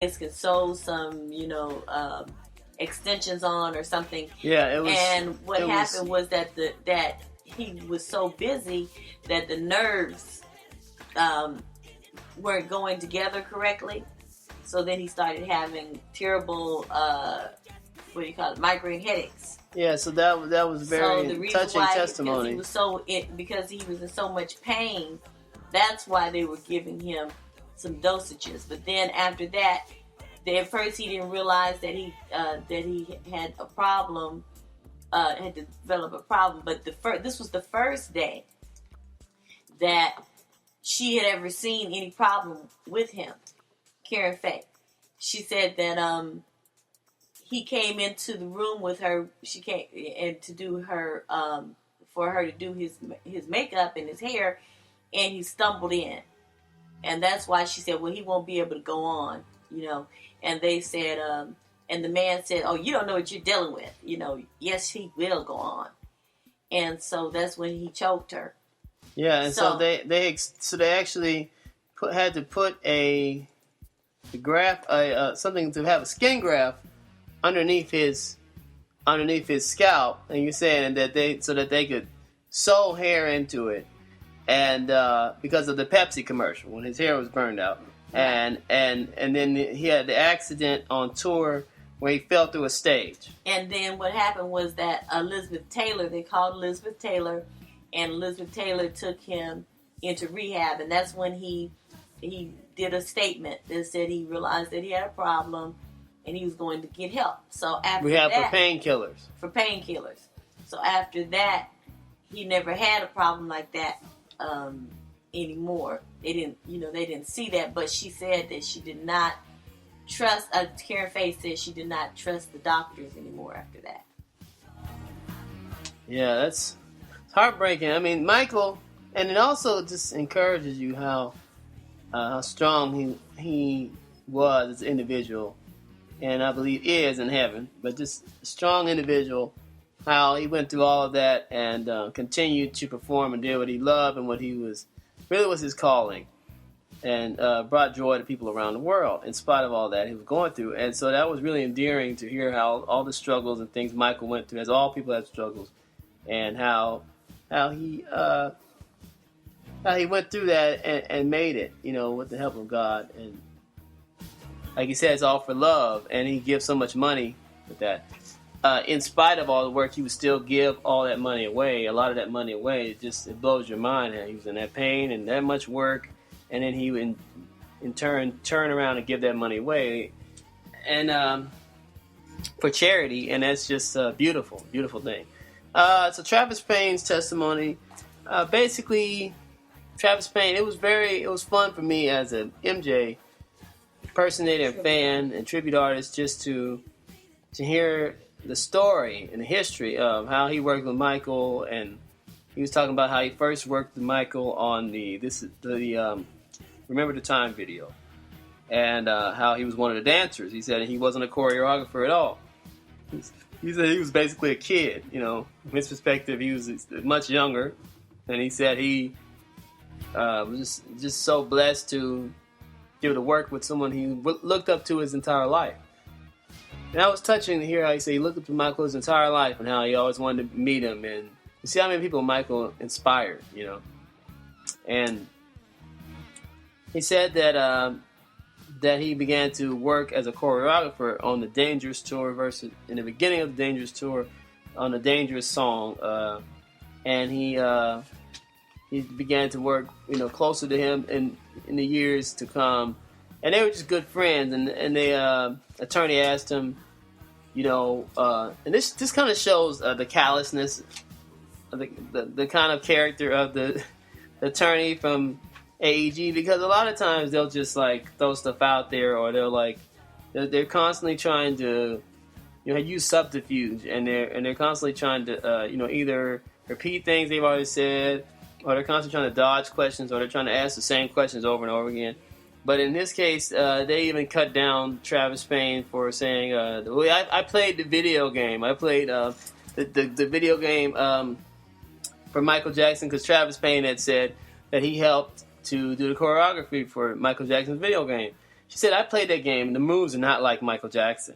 could sew some, extensions on or something. Yeah, it was. And what it happened was, was that he was so busy that the nerves weren't going together correctly. So then he started having terrible, what do you call it, migraine headaches. Yeah, so that was very so the reason touching why, testimony. Because he was in so much pain, that's why they were giving him some dosages. But then after that, at first he didn't realize that he had a problem, had developed a problem. But this was the first day that she had ever seen any problem with him. Karen Faye. She said that he came into the room with her. She came and to do her for her to do his makeup and his hair, and he stumbled in, and that's why she said, "Well, he won't be able to go on," And they said, and the man said, "Oh, you don't know what you're dealing with." Yes, he will go on, and so that's when he choked her. Yeah, and so they actually had to put a graft, something to have a skin graft underneath his scalp, and you're saying that they could sew hair into it, and because of the Pepsi commercial when his hair was burned out, and then he had the accident on tour where he fell through a stage. And then what happened was that they called Elizabeth Taylor, and Elizabeth Taylor took him into rehab, and that's when he did a statement that said he realized that he had a problem and he was going to get help. So after rehab that, for painkillers. For painkillers. So after that, he never had a problem like that anymore. They didn't see that, but she said that she did not trust. Karen Faye said she did not trust the doctors anymore after that. Yeah, that's heartbreaking. I mean, Michael, and it also just encourages you how strong he was as an individual, and I believe is in heaven. But just a strong individual, how he went through all of that and continued to perform and do what he loved and what he was his calling, and brought joy to people around the world in spite of all that he was going through. And so that was really endearing to hear how all the struggles and things Michael went through, as all people have struggles, and how he went through that and made it, with the help of God. And like he said, it's all for love, and he gives so much money with that. In spite of all the work, he would still give all that money away, a lot of that money away. It blows your mind how he was in that pain and that much work, and then he would in turn turn around and give that money away, and for charity, and that's just a beautiful, beautiful thing. So Travis Payne's testimony, basically, Travis Payne, it was fun for me as a MJ impersonator and fan and tribute artist, just to hear the story and the history of how he worked with Michael. And he was talking about how he first worked with Michael on the Remember the Time video, and how he was one of the dancers. He said he wasn't a choreographer at all. He said he was basically a kid, from his perspective. He was much younger, and he said he was just so blessed to be able to work with someone he looked up to his entire life. And that was touching to hear how he said he looked up to Michael his entire life and how he always wanted to meet him. And you see how many people Michael inspired, And he said that he began to work as a choreographer on the Dangerous tour, versus in the beginning of the Dangerous tour on the Dangerous song, and he began to work, closer to him in the years to come. And they were just good friends, and the attorney asked him, and this kind of shows the callousness, the kind of character of the attorney from AEG, because a lot of times they'll just throw stuff out there, or they're constantly trying to use subterfuge, and they're constantly trying to either repeat things they've already said, or they're constantly trying to dodge questions, or they're trying to ask the same questions over and over again. But in this case, they even cut down Travis Payne for saying, I played the video game. I played the video game for Michael Jackson, because Travis Payne had said that he helped to do the choreography for Michael Jackson's video game. She said, "I played that game, and the moves are not like Michael Jackson."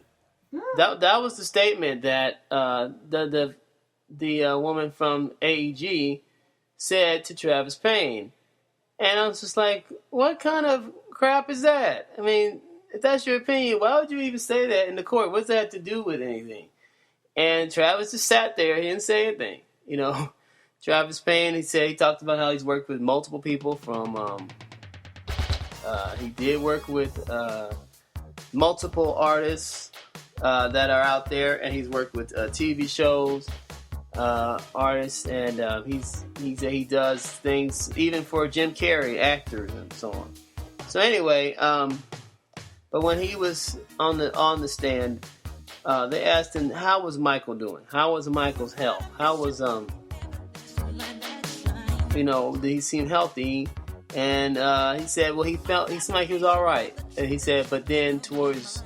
That was the statement that the woman from AEG said to Travis Payne. And I was just like, what kind of crap is that? I mean, if that's your opinion, why would you even say that in the court? What's that have to do with anything? And Travis just sat there. He didn't say anything. You know, Travis Payne, he talked about how he's worked with multiple people from, he did work with multiple artists that are out there, and he's worked with TV shows, artists, and he does things even for Jim Carrey, actors, and so on. So anyway, but when he was on the stand, they asked him, how was Michael doing? How was Michael's health? How was did he seem healthy? And he said, well, he seemed like he was all right. And he said, but then towards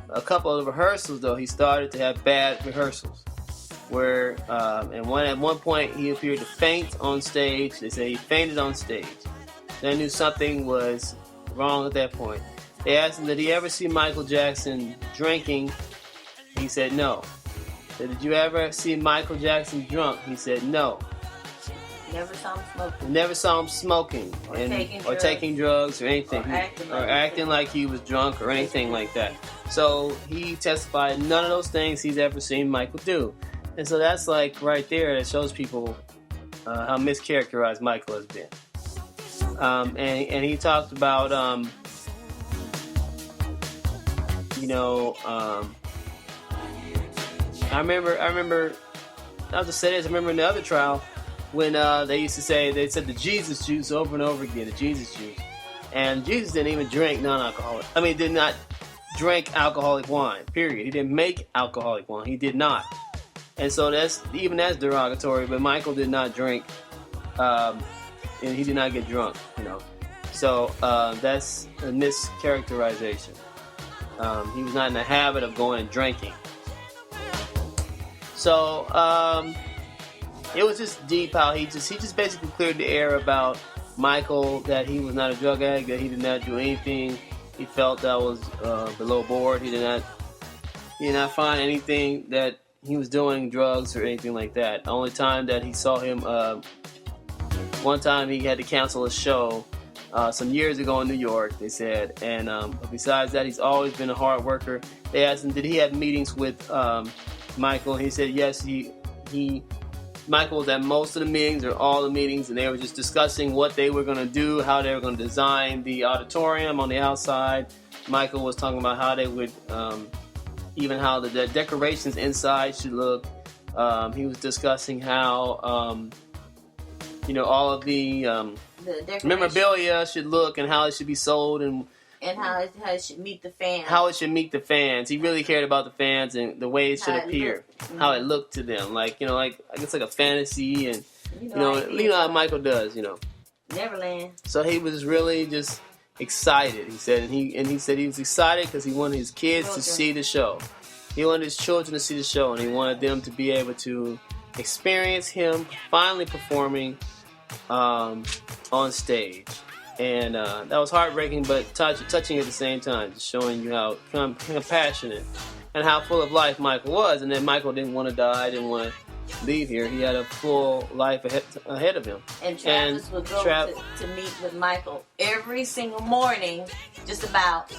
a couple of rehearsals, though, he started to have bad rehearsals. Where, at one point, he appeared to faint on stage. They say he fainted on stage. They knew something was wrong at that point. They asked him, did he ever see Michael Jackson drinking? He said no. They said, did you ever see Michael Jackson drunk? He said no. Never saw him smoking. Never saw him smoking. Or taking drugs or anything. Or acting like he was drunk or anything like that. So he testified none of those things he's ever seen Michael do. And so that's like right there, that shows people how mischaracterized Michael has been. And he talked about, I remember, I'll just say this, I remember in the other trial, when they said the Jesus juice over and over again, the Jesus juice. And Jesus didn't even drink did not drink alcoholic wine, period. He didn't make alcoholic wine. He did not. And so that's derogatory, but Michael did not drink, and he did not get drunk, So that's a mischaracterization. He was not in the habit of going and drinking. So it was just deep how he just basically cleared the air about Michael, that he was not a drug addict, that he did not do anything he felt that was below board. He did not find anything that he was doing drugs or anything like that. The only time that he saw him, one time he had to cancel a show some years ago in New York, they said. And besides that, he's always been a hard worker. They asked him, did he have meetings with Michael? And he said yes, Michael was at most of the meetings or all the meetings, and they were just discussing what they were going to do, how they were going to design the auditorium on the outside. Michael was talking about how they would, even how the decorations inside should look. He was discussing how, all of the memorabilia should look and how it should be sold and how it should meet the fans. How it should meet the fans. He really cared about the fans and the way it should appear, how it looked to them. Like, I guess like a fantasy, and you know how Michael does, Neverland. So he was really just excited. He said, and he said he was excited because he wanted his kids to see the show. He wanted his children to see the show, and he wanted them to be able to experience him finally performing on stage. And that was heartbreaking, but touching at the same time, just showing you how compassionate and how full of life Michael was. And then Michael didn't want to die, didn't want to leave here. He had a full life ahead of him. And Travis would go to meet with Michael every single morning, just about.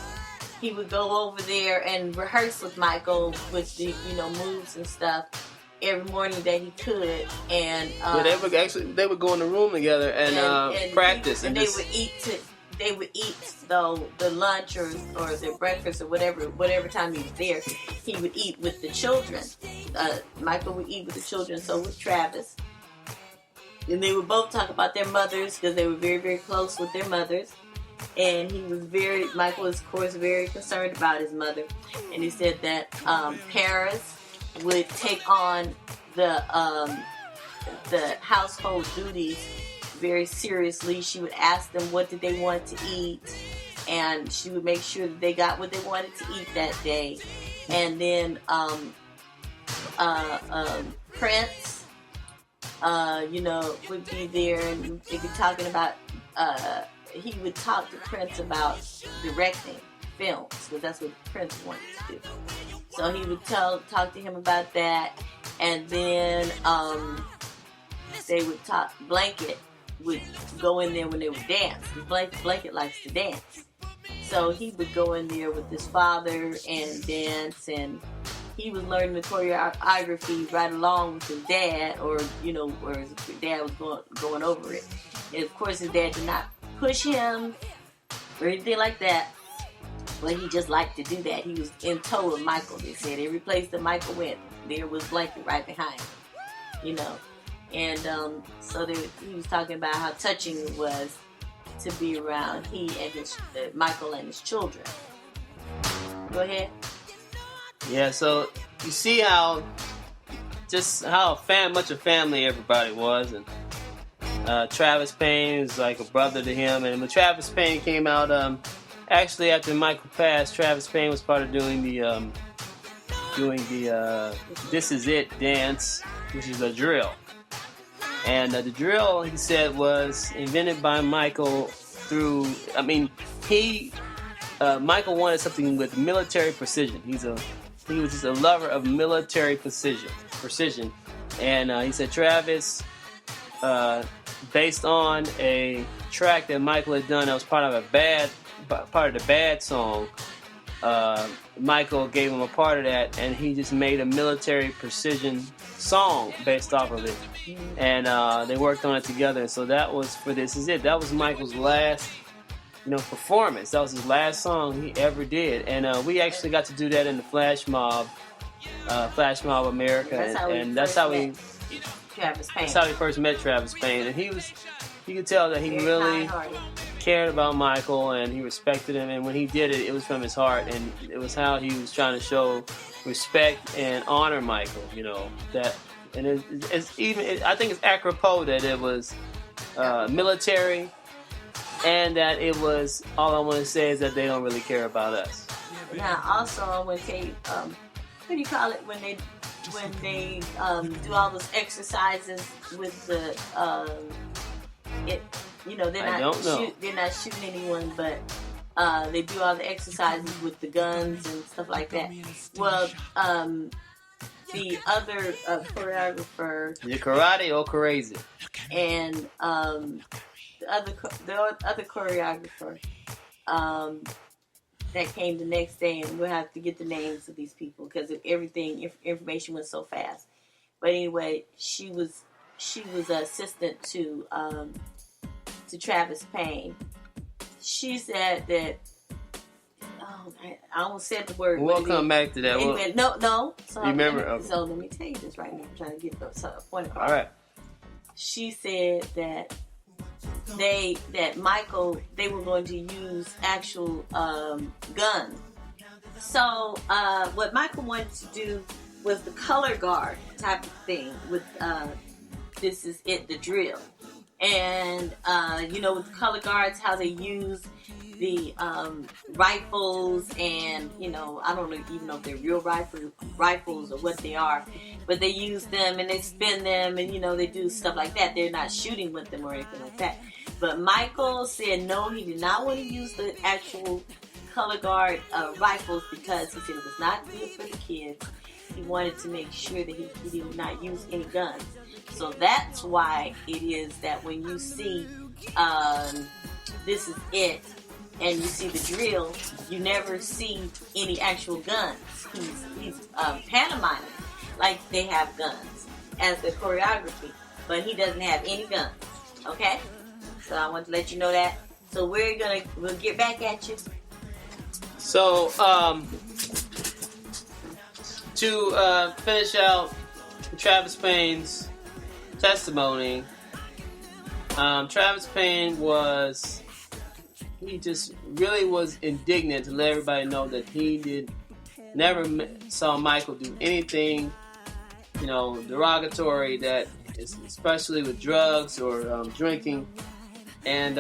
He would go over there and rehearse with Michael with the moves and stuff every morning that he could. And they would go in the room together and practice. And they would eat the lunch or their breakfast or whatever time he was there. He would eat with the children. Michael would eat with the children, so would Travis. And they would both talk about their mothers, because they were very, very close with their mothers. And Michael was, of course, very concerned about his mother. And he said that Paris would take on the household duties very seriously. She would ask them what did they want to eat, and she would make sure that they got what they wanted to eat that day. And then Prince, would be there, and they'd be talking about. He would talk to Prince about directing, films, because that's what Prince wanted to do. So he would talk to him about that, and then they would talk. Blanket would go in there when they would dance. Blanket likes to dance, so he would go in there with his father and dance, and he was learning the choreography right along with his dad, or his dad was going over it. And of course, his dad did not push him or anything like that, but he just liked to do that. He was in tow of Michael. They said every place that Michael went, there was Blanket right behind him, And so he was talking about how touching it was to be around he and Michael and his children. Go ahead. Yeah, so you see how much a family everybody was, and Travis Payne is like a brother to him. And when Travis Payne came out, actually after Michael passed, Travis Payne was part of doing the "This Is It" dance, which is a drill. And the drill, he said, was invented by Michael Michael wanted something with military precision. He was just a lover of military precision. And he said Travis, based on a track that Michael had done that was part of the Bad song, Michael gave him a part of that, and he just made a military precision song based off of it. And they worked on it together. And so that was for This Is It. That was Michael's last performance. That was his last song he ever did. And we actually got to do that in the Flash Mob America. That's how we first met Travis Payne. And you could tell that he really cared about Michael, and he respected him. And when he did it, it was from his heart, and it was how he was trying to show respect and honor Michael. That, and I think it's apropos that it was military, and that it was. All I want to say is that they don't really care about us. Now, also, I want to tell you, what do you call it when they do all those exercises with the they're not shooting anyone, but they do all the exercises with the guns and stuff like that. Well, the other choreographer, the karate or crazy, and the other choreographer that came the next day, and we'll have to get the names of these people because information went so fast. But anyway, she was an assistant to Travis Payne. She said that. Oh, I almost said the word. We'll come back to that. Anyway, no. So you remember? Okay. So let me tell you this right now. I'm trying to get the point across. All right. She said that Michael, they were going to use actual guns. So what Michael wanted to do was the color guard type of thing with This Is It, the drill. And with the color guards, how they use the rifles, and I don't even know if they're real rifles or what they are, but they use them and they spin them, and they do stuff like that. They're not shooting with them or anything like that. But Michael said no, he did not want to use the actual color guard rifles because he said it was not good for the kids. He wanted to make sure that he did not use any guns. So that's why it is that when you see This Is It and you see the drill, you never see any actual guns. He's pantomiming like they have guns as the choreography, but he doesn't have any guns. Okay? So I want to let you know that. So we'll get back at you. So to finish out Travis Payne's testimony, Travis Payne just really was indignant to let everybody know that he never saw Michael do anything, derogatory, that is, especially with drugs or drinking. And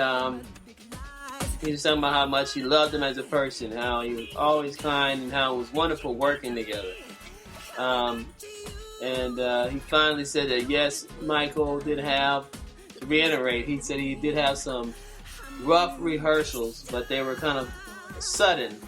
he was talking about how much he loved him as a person, how he was always kind, and how it was wonderful working together. He finally said that yes, Michael did have, to reiterate, he said he did have some rough rehearsals, but they were kind of sudden.